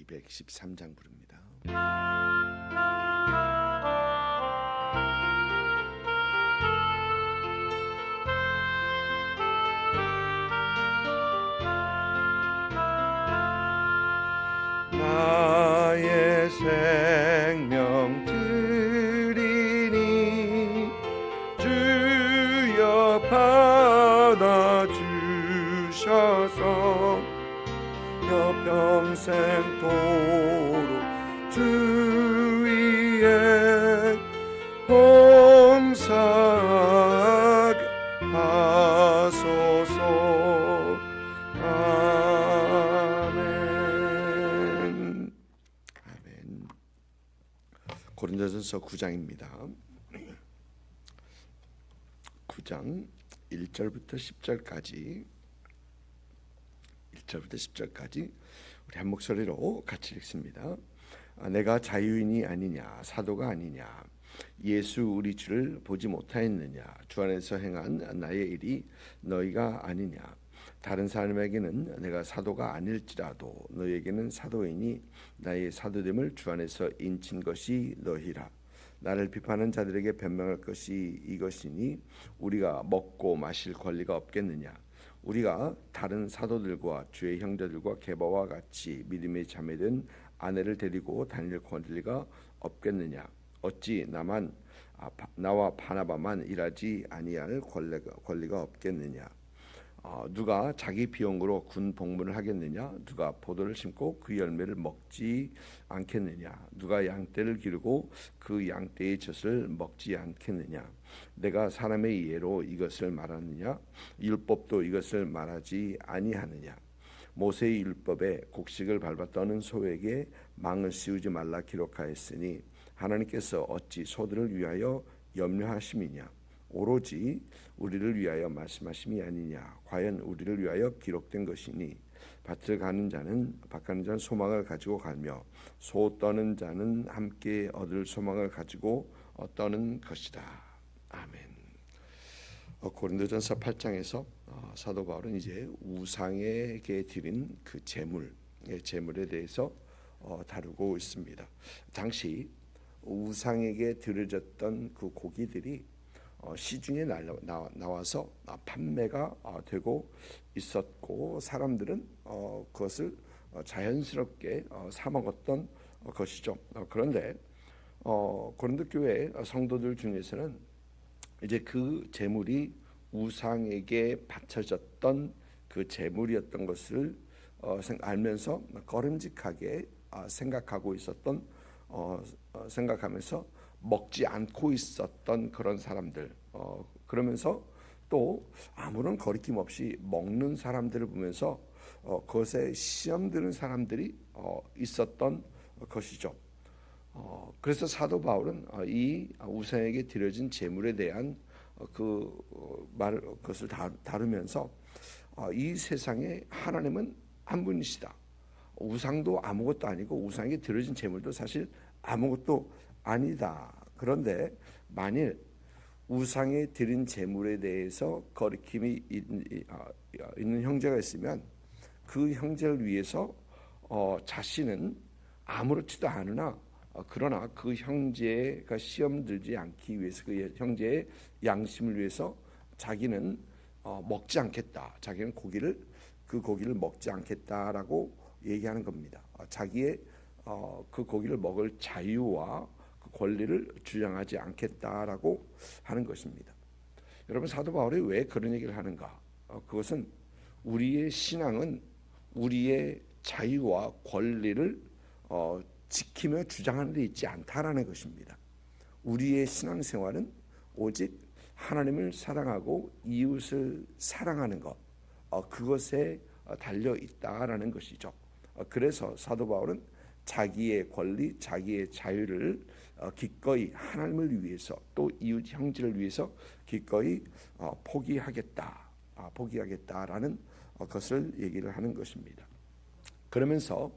213장 부릅니다. 나의 생명 드리니 주여 받아주셔서 평생토록 주 위에 봉사하게 하소서. 아멘. 아멘. 고린도전서 9장입니다. 9장 1절부터 10절까지 우리 한 목소리로 같이 읽습니다. 내가 자유인이 아니냐, 사도가 아니냐, 예수 우리 주를 보지 못하였느냐, 주 안에서 행한 나의 일이 너희가 아니냐. 다른 사람에게는 내가 사도가 아닐지라도 너희에게는 사도이니 나의 사도됨을 주 안에서 인친 것이 너희라. 나를 비판하는 자들에게 변명할 것이 이것이니 우리가 먹고 마실 권리가 없겠느냐. 우리가 다른 사도들과 주의 형제들과 게바와 같이 믿음의 자매된 아내를 데리고 다닐 권리가 없겠느냐. 어찌 나와 바나바만 일하지 아니할 권리가 없겠느냐. 누가 자기 비용으로 군 복무를 하겠느냐. 누가 포도를 심고 그 열매를 먹지 않겠느냐. 누가 양떼를 기르고 그 양떼의 젖을 먹지 않겠느냐. 내가 사람의 예로 이것을 말하느냐. 율법도 이것을 말하지 아니하느냐. 모세의 율법에 곡식을 밟아 떠는 소에게 망을 씌우지 말라 기록하였으니 하나님께서 어찌 소들을 위하여 염려하심이냐. 오로지 우리를 위하여 말씀하심이 아니냐. 과연 우리를 위하여 기록된 것이니 밭을 가는 자는 소망을 가지고 가며 소 떠는 자는 함께 얻을 소망을 가지고 떠는 것이다. 아멘. 고린도전서 8장에서 사도 바울은 이제 우상에게 드린 그 제물에 대해서 다루고 있습니다. 당시 우상에게 드려졌던 그 고기들이 시중에 나와서 판매가 되고 있었고 사람들은 그것을 자연스럽게 사 먹었던 것이죠. 그런데 고린도 교회 성도들 중에서는 이제 그 제물이 우상에게 바쳐졌던 그 제물이었던 것을 알면서 꺼림직하게 생각하면서 먹지 않고 있었던 그런 사람들, 그러면서 또 아무런 거리낌 없이 먹는 사람들을 보면서 그것에 시험 드는 사람들이 있었던 것이죠. 그래서 사도 바울은 이 우상에게 드려진 제물에 대한 그것을 다루면서 이 세상에 하나님은 한 분이시다. 우상도 아무것도 아니고 우상에게 드려진 제물도 사실 아무것도 아니다. 그런데 만일 우상에 드린 제물에 대해서 거리낌이 있는 형제가 있으면 그 형제를 위해서 자신은 아무렇지도 않으나 그러나 그 형제가 시험 들지 않기 위해서 그 형제의 양심을 위해서 자기는 먹지 않겠다. 자기는 그 고기를 먹지 않겠다라고 얘기하는 겁니다. 자기의 그 고기를 먹을 자유와 그 권리를 주장하지 않겠다라고 하는 것입니다. 여러분, 사도 바울이 왜 그런 얘기를 하는가? 그것은 우리의 신앙은 우리의 자유와 권리를 지키며 주장하는 데 있지 않다라는 것입니다. 우리의 신앙생활은 오직 하나님을 사랑하고 이웃을 사랑하는 것, 그것에 달려 있다라는 것이죠. 그래서 사도 바울은 자기의 권리, 자기의 자유를 기꺼이 하나님을 위해서 또 이웃 형제를 위해서 기꺼이 포기하겠다라는 것을 얘기를 하는 것입니다. 그러면서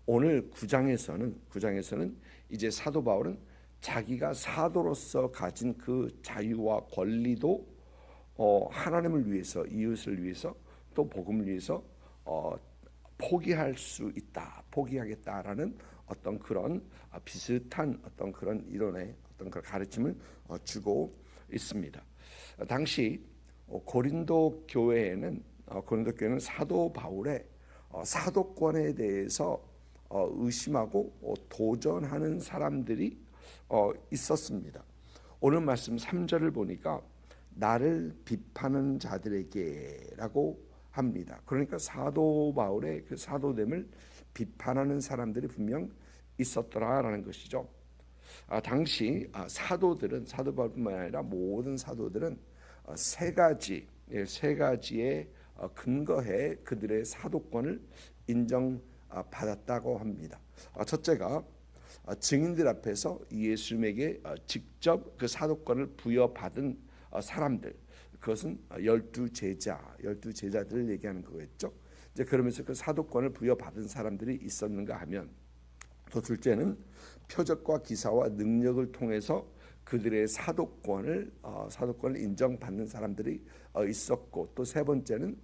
오늘 9장에서는 이제 사도 바울은 자기가 사도로서 가진 그 자유와 권리도 하나님을 위해서, 이웃을 위해서, 또 복음을 위해서 포기할 수 있다, 포기하겠다라는 어떤 그런 비슷한 어떤 그런 이론의 어떤 그런 가르침을 주고 있습니다. 당시 고린도 교회는 사도 바울의 사도권에 대해서 의심하고 도전하는 사람들이 있었습니다. 오늘 말씀 3절을 보니까 나를 비판하는 자들에게라고 합니다. 그러니까 사도 바울의 그 사도됨을 비판하는 사람들이 분명 있었더라라는 것이죠. 당시 사도들은, 사도 바울뿐만 아니라 모든 사도들은 세 가지의 근거해 그들의 사도권을 인정받았다고 합니다. 첫째가 증인들 앞에서 예수님에게 직접 그 사도권을 부여받은 사람들, 그것은 12제자들을 얘기하는 거겠죠. 이제 그러면서 그 사도권을 부여받은 사람들이 있었는가 하면, 또 둘째는 표적과 기사와 능력을 통해서 그들의 사도권을 인정받는 사람들이 있었고, 또 세 번째는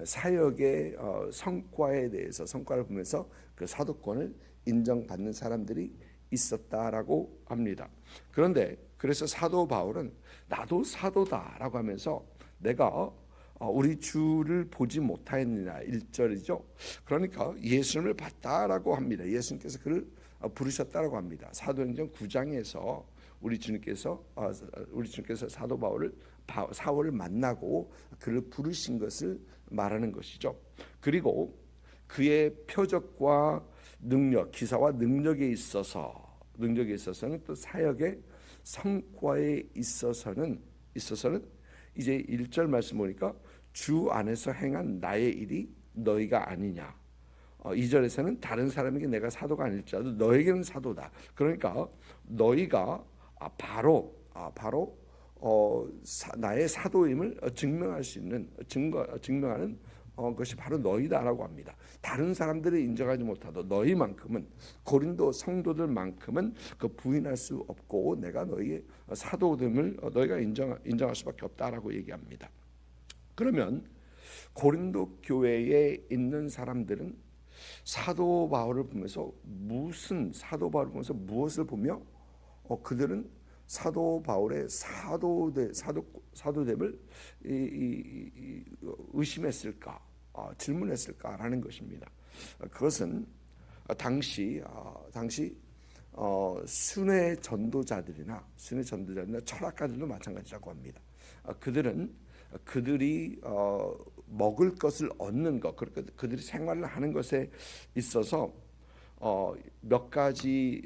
사역의 성과에 대해서, 성과를 보면서 그 사도권을 인정받는 사람들이 있었다라고 합니다. 그런데 그래서 사도 바울은 나도 사도다라고 하면서 내가 우리 주를 보지 못하였느냐, 1절이죠. 그러니까 예수님을 봤다라고 합니다. 예수님께서 그를 부르셨다라고 합니다. 사도행전 9장에서 우리 주님께서 사도 사울을 만나고 그를 부르신 것을 말하는 것이죠. 그리고 그의 표적과 능력, 기사와 능력에 있어서는 또 사역의 성과에 있어서는 이제 1절 말씀 보니까 주 안에서 행한 나의 일이 너희가 아니냐. 2절에서는 다른 사람에게 내가 사도가 아닐지라도 너에게는 사도다. 그러니까 너희가 바로 나의 사도임을 증명할 수 있는 증명하는 것이 바로 너희다라고 합니다. 다른 사람들이 인정하지 못하도 너희만큼은, 고린도 성도들만큼은 그 부인할 수 없고 내가 너희의 사도됨을 너희가 인정할 수밖에 없다라고 얘기합니다. 그러면 고린도 교회에 있는 사람들은 사도 바울을 보면서 무엇을 보며 그들은 사도 바울의 사도됨을 의심했을까, 질문했을까라는 것입니다. 그것은 당시 순회 전도자들이나 철학가들도 마찬가지라고 합니다. 그들이 먹을 것을 얻는 것, 그들이 생활을 하는 것에 있어서 몇 가지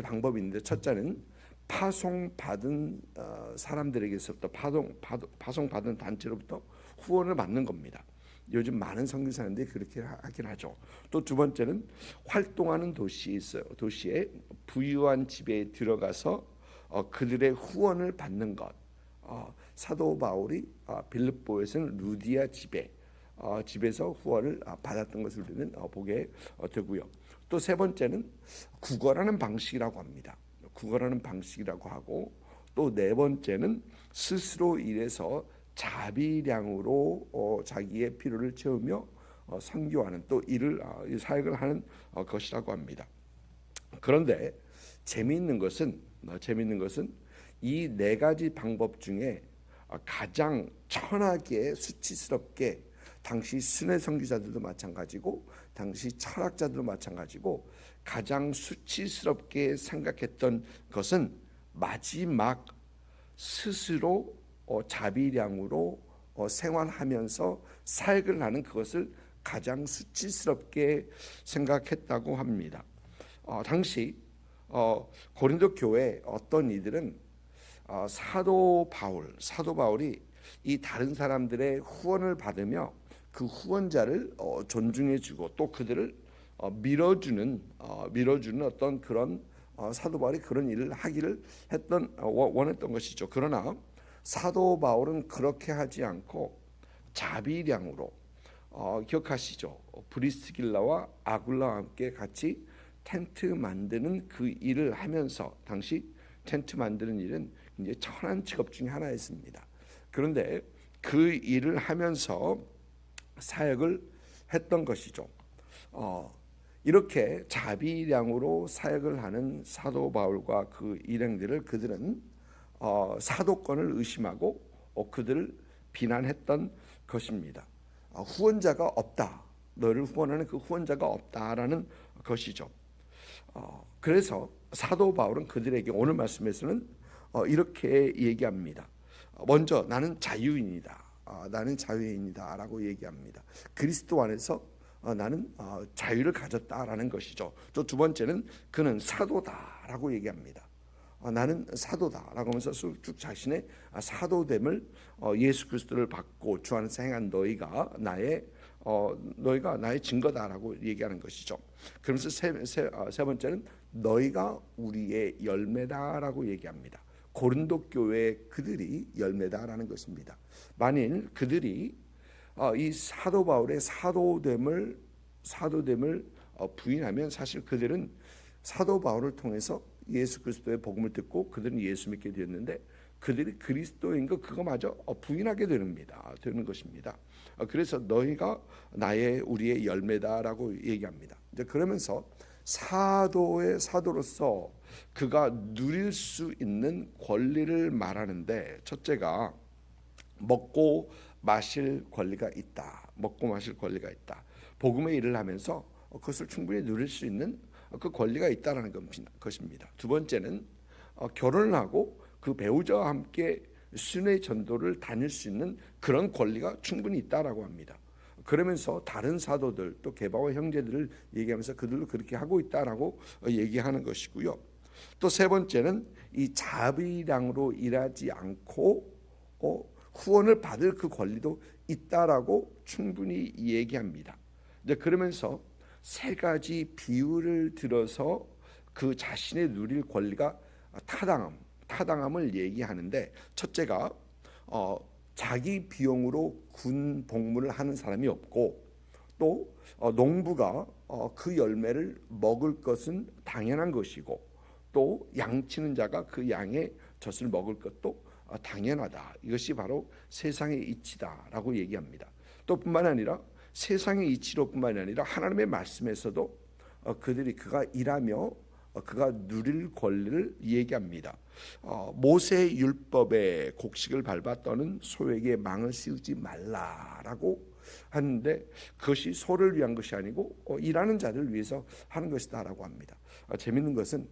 방법이 있는데, 첫째는 파송받은 사람들에게서부터 파송받은 단체로부터 후원을 받는 겁니다. 요즘 많은 선교사님들이 그렇게 하긴 하죠. 또 두 번째는 활동하는 도시에 있어요. 도시에 부유한 집에 들어가서 그들의 후원을 받는 것. 사도 바울이 빌립보에서는 루디아 집에서 후원을 받았던 것을 우리는 보게 되고요. 또 세 번째는 구걸하는 방식이라고 합니다. 구걸하는 방식이라고 하고, 또 네 번째는 스스로 일해서 자비량으로 자기의 필요를 채우며 선교하는, 또 사역을 하는 것이라고 합니다. 그런데 재미있는 것은 이 네 가지 방법 중에 가장 천하게 수치스럽게, 당시 순회 선교사들도 마찬가지고 당시 철학자들도 마찬가지고 가장 수치스럽게 생각했던 것은 마지막 스스로 자비량으로 생활하면서 사역을 하는 그것을 가장 수치스럽게 생각했다고 합니다. 당시 고린도 교회 어떤 이들은 사도 바울이 이 다른 사람들의 후원을 받으며 그 후원자를 존중해주고 또 그들을 밀어주는 어떤 그런 사도 바울이 그런 일을 하기를 원했던 것이죠. 그러나 사도 바울은 그렇게 하지 않고 자비량으로, 기억하시죠? 브리스길라와 아굴라와 함께 같이 텐트 만드는 그 일을 하면서, 당시 텐트 만드는 일은 이제 천한 직업 중에 하나였습니다. 그런데 그 일을 하면서 사역을 했던 것이죠. 이렇게 자비량으로 사역을 하는 사도 바울과 그 일행들을 그들은 사도권을 의심하고 그들을 비난했던 것입니다. 후원자가 없다. 너를 후원하는 그 후원자가 없다라는 것이죠. 그래서 사도 바울은 그들에게 오늘 말씀에서는 이렇게 얘기합니다. 먼저 나는 자유인이다. 나는 자유인이다라고 얘기합니다. 그리스도 안에서 나는 자유를 가졌다라는 것이죠. 또 두 번째는 그는 사도다라고 얘기합니다. 나는 사도다라고 하면서 쭉 자신의 사도됨을 예수 그리스도를 받고 주 안에서 행한 너희가 나의 증거다라고 얘기하는 것이죠. 그러면서 세 번째는 너희가 우리의 열매다라고 얘기합니다. 고린도 교회 그들이 열매다라는 것입니다. 만일 그들이 이 사도 바울의 사도됨을 부인하면 사실 그들은 사도 바울을 통해서 예수 그리스도의 복음을 듣고 그들은 예수 믿게 되었는데 그들이 그리스도인 거 그거마저 부인하게 되는 것입니다. 그래서 너희가 우리의 열매다라고 얘기합니다. 이제 그러면서 사도로서 그가 누릴 수 있는 권리를 말하는데 첫째가 먹고 마실 권리가 있다. 먹고 마실 권리가 있다. 복음의 일을 하면서 그것을 충분히 누릴 수 있는 그 권리가 있다라는 것입니다. 두 번째는 결혼을 하고 그 배우자와 함께 순회 전도를 다닐 수 있는 그런 권리가 충분히 있다라고 합니다. 그러면서 다른 사도들 또 게바와 형제들을 얘기하면서 그들도 그렇게 하고 있다라고 얘기하는 것이고요. 또 세 번째는 이 자비량으로 일하지 않고 후원을 받을 그 권리도 있다라고 충분히 얘기합니다. 이제 그러면서 세 가지 비유를 들어서 그 자신의 누릴 권리가 타당함을 얘기하는데 첫째가 자기 비용으로 군 복무를 하는 사람이 없고 또 농부가 그 열매를 먹을 것은 당연한 것이고 또 양치는 자가 그 양의 젖을 먹을 것도 당연하다. 이것이 바로 세상의 이치다라고 얘기합니다. 또 뿐만 아니라 세상의 이치로뿐만 아니라 하나님의 말씀에서도 그가 일하며 그가 누릴 권리를 얘기합니다. 모세의 율법에 곡식을 밟아 떠는 소에게 망을 씌우지 말라라고 하는데 그것이 소를 위한 것이 아니고 일하는 자를 위해서 하는 것이다라고 합니다. 재밌는 것은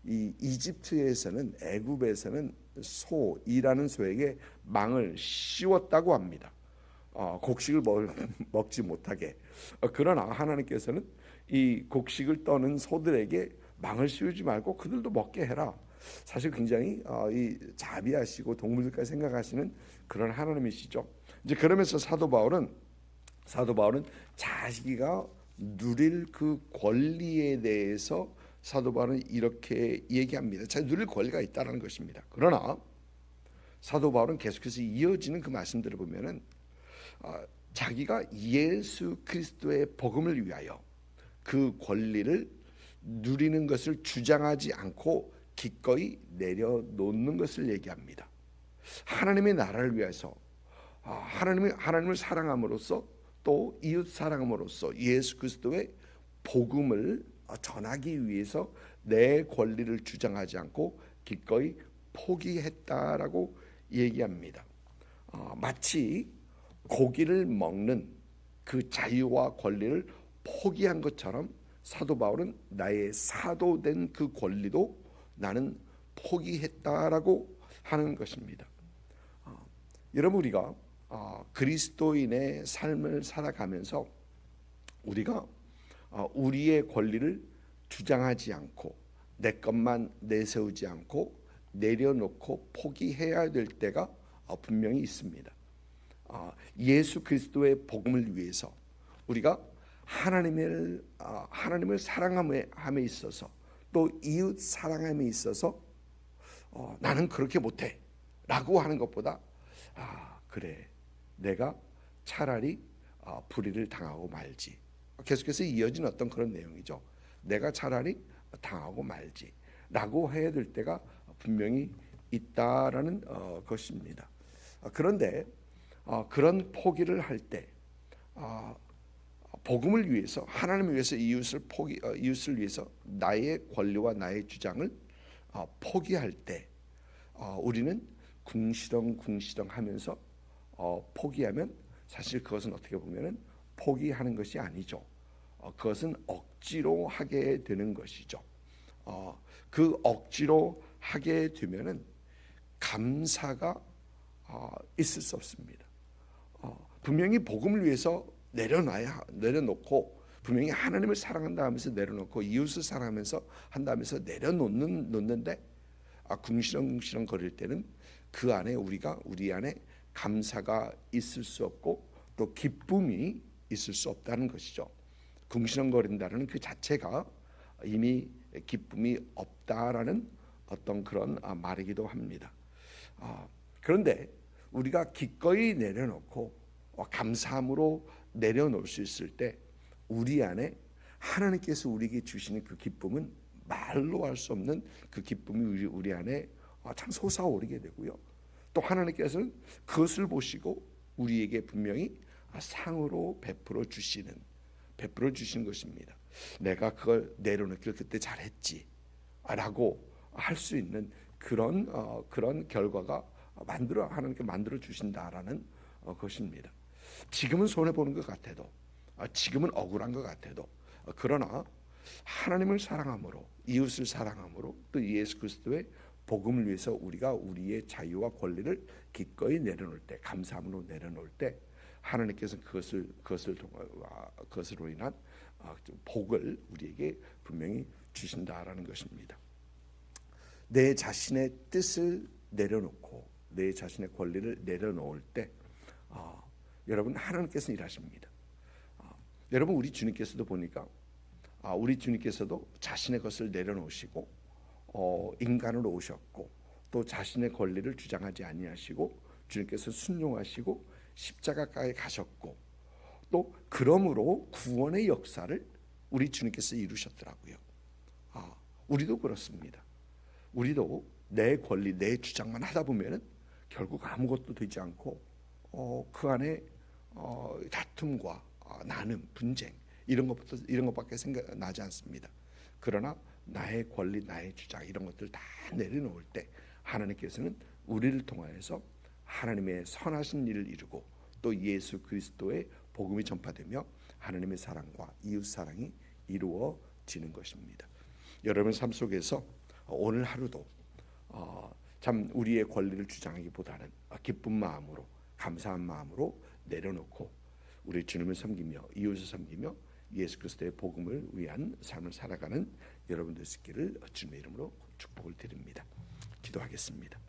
이 이집트에서는 애굽에서는 일하는 소에게 망을 씌웠다고 합니다. 곡식을 먹지 못하게. 그러나 하나님께서는 이 곡식을 떠는 소들에게 망을 씌우지 말고 그들도 먹게 해라. 사실 굉장히 이 자비하시고 동물들까지 생각하시는 그런 하나님이시죠. 이제 그러면서 사도 바울은 자기가 누릴 그 권리에 대해서 사도 바울은 이렇게 얘기합니다. 자기 누릴 권리가 있다는 것입니다. 그러나 사도 바울은 계속해서 이어지는 그 말씀들을 보면은 자기가 예수 그리스도의 복음을 위하여 그 권리를 누리는 것을 주장하지 않고 기꺼이 내려놓는 것을 얘기합니다. 하나님의 나라를 위해서 하나님을 사랑함으로써 또 이웃 사랑함으로써 예수 그리스도의 복음을 전하기 위해서 내 권리를 주장하지 않고 기꺼이 포기했다라고 얘기합니다. 마치 고기를 먹는 그 자유와 권리를 포기한 것처럼 사도 바울은 나의 사도된 그 권리도 나는 포기했다라고 하는 것입니다. 여러분 우리가 그리스도인의 삶을 살아가면서 우리가 우리의 권리를 주장하지 않고 내 것만 내세우지 않고 내려놓고 포기해야 될 때가 분명히 있습니다. 예수 그리스도의 복음을 위해서 우리가 하나님을 사랑함에 있어서 또 이웃 사랑함에 있어서 나는 그렇게 못해 라고 하는 것보다 그래 내가 차라리 불의를 당하고 말지. 계속해서 이어진 어떤 그런 내용이죠. 내가 차라리 당하고 말지 라고 해야 될 때가 분명히 있다라는 것입니다. 그런데 그런 포기를 할 때 복음을 위해서, 하나님을 위해서, 이웃을 위해서 나의 권리와 나의 주장을 포기할 때 우리는 궁시렁궁시렁하면서 포기하면 사실 그것은 어떻게 보면은 포기하는 것이 아니죠. 그것은 억지로 하게 되는 것이죠. 그 억지로 하게 되면은 감사가 있을 수 없습니다. 분명히 복음을 위해서 내려놓고 분명히 하나님을 사랑한다 하면서 내려놓고 이웃을 사랑하면서 한다면서 내려놓는데 궁시렁궁시렁 거릴 때는 그 안에 우리 안에 감사가 있을 수 없고 또 기쁨이 있을 수 없다는 것이죠. 궁시렁거린다는 그 자체가 이미 기쁨이 없다라는 어떤 그런 말이기도 합니다. 그런데 우리가 기꺼이 내려놓고 감사함으로 내려놓을 수 있을 때 우리 안에 하나님께서 우리에게 주시는 그 기쁨은 말로 할 수 없는 그 기쁨이 우리 안에 참 솟아오르게 되고요. 또 하나님께서는 그것을 보시고 우리에게 분명히 상으로 베풀어 주시는 것입니다. 내가 그걸 내려놓기를 그때 잘했지 라고 할 수 있는 그런 결과가 하나님께 만들어 주신다라는 것입니다. 지금은 손해 보는 것 같아도, 지금은 억울한 것 같아도, 그러나 하나님을 사랑함으로, 이웃을 사랑함으로, 또 예수 그리스도의 복음을 위해서 우리가 우리의 자유와 권리를 기꺼이 내려놓을 때, 감사함으로 내려놓을 때 하나님께서 그것으로 인한 복을 우리에게 분명히 주신다라는 것입니다. 내 자신의 뜻을 내려놓고 내 자신의 권리를 내려놓을 때 여러분 하나님께서 일하십니다. 여러분 우리 주님께서도 보니까 우리 주님께서도 자신의 것을 내려놓으시고 인간으로 오셨고 또 자신의 권리를 주장하지 아니하시고 주님께서 순종하시고 십자가까지 가셨고 또 그러므로 구원의 역사를 우리 주님께서 이루셨더라고요. 우리도 그렇습니다. 우리도 내 권리, 내 주장만 하다 보면은 결국 아무것도 되지 않고 그 안에 다툼과 나눔, 분쟁 이런 것밖에 생각나지 않습니다. 그러나 나의 권리, 나의 주장 이런 것들 다 내려놓을 때 하나님께서는 우리를 통하여서 하나님의 선하신 일을 이루고 또 예수 그리스도의 복음이 전파되며 하나님의 사랑과 이웃 사랑이 이루어지는 것입니다. 여러분 삶 속에서 오늘 하루도 참 우리의 권리를 주장하기보다는 기쁜 마음으로 감사한 마음으로 내려놓고 우리 주님을 섬기며 이웃을 섬기며 예수 그리스도의 복음을 위한 삶을 살아가는 여러분들 있기를 주님의 이름으로 축복을 드립니다. 기도하겠습니다.